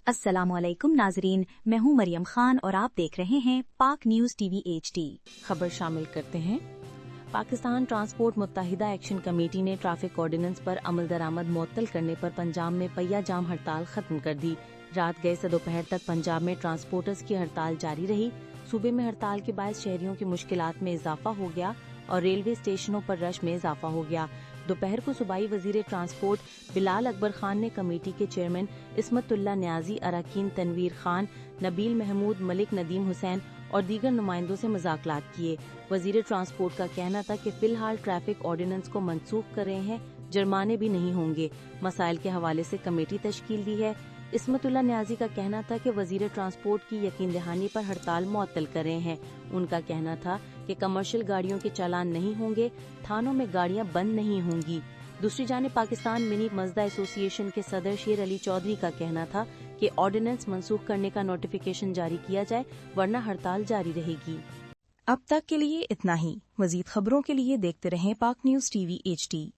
السلام علیکم ناظرین، میں ہوں مریم خان اور آپ دیکھ رہے ہیں پاک نیوز ٹی وی HD۔ خبر شامل کرتے ہیں۔ پاکستان ٹرانسپورٹ متحدہ ایکشن کمیٹی نے ٹریفک آرڈیننس پر عمل درآمد معطل کرنے پر پنجاب میں پہیہ جام ہڑتال ختم کر دی۔ رات گئے سے دوپہر تک پنجاب میں ٹرانسپورٹرز کی ہڑتال جاری رہی۔ صوبے میں ہڑتال کے باعث شہریوں کی مشکلات میں اضافہ ہو گیا اور ریلوے اسٹیشنوں پر رش میں اضافہ ہو گیا۔ دوپہر کو صوبائی وزیر ٹرانسپورٹ بلال اکبر خان نے کمیٹی کے چیئرمین عصمت اللہ نیازی، اراکین تنویر خان، نبیل محمود، ملک ندیم حسین اور دیگر نمائندوں سے مذاکرات کیے۔ وزیر ٹرانسپورٹ کا کہنا تھا کہ فی الحال ٹریفک آرڈیننس کو منسوخ کر رہے ہیں، جرمانے بھی نہیں ہوں گے۔ مسائل کے حوالے سے کمیٹی تشکیل دی ہے۔ عصمت اللہ نیازی کا کہنا تھا کہ وزیر ٹرانسپورٹ کی یقین دہانی پر ہڑتال معطل کر رہے ہیں۔ ان کا کہنا تھا کہ کمرشل گاڑیوں کے چالان نہیں ہوں گے، تھانوں میں گاڑیاں بند نہیں ہوں گی۔ دوسری جانب پاکستان منی مزدہ ایسوسی ایشن کے صدر شیر علی چودھری کا کہنا تھا کہ آرڈیننس منسوخ کرنے کا نوٹیفیکیشن جاری کیا جائے ورنہ ہڑتال جاری رہے گی۔ اب تک کے لیے اتنا ہی۔ مزید خبروں کے لیے دیکھتے رہیں پاک نیوز ٹی وی HD۔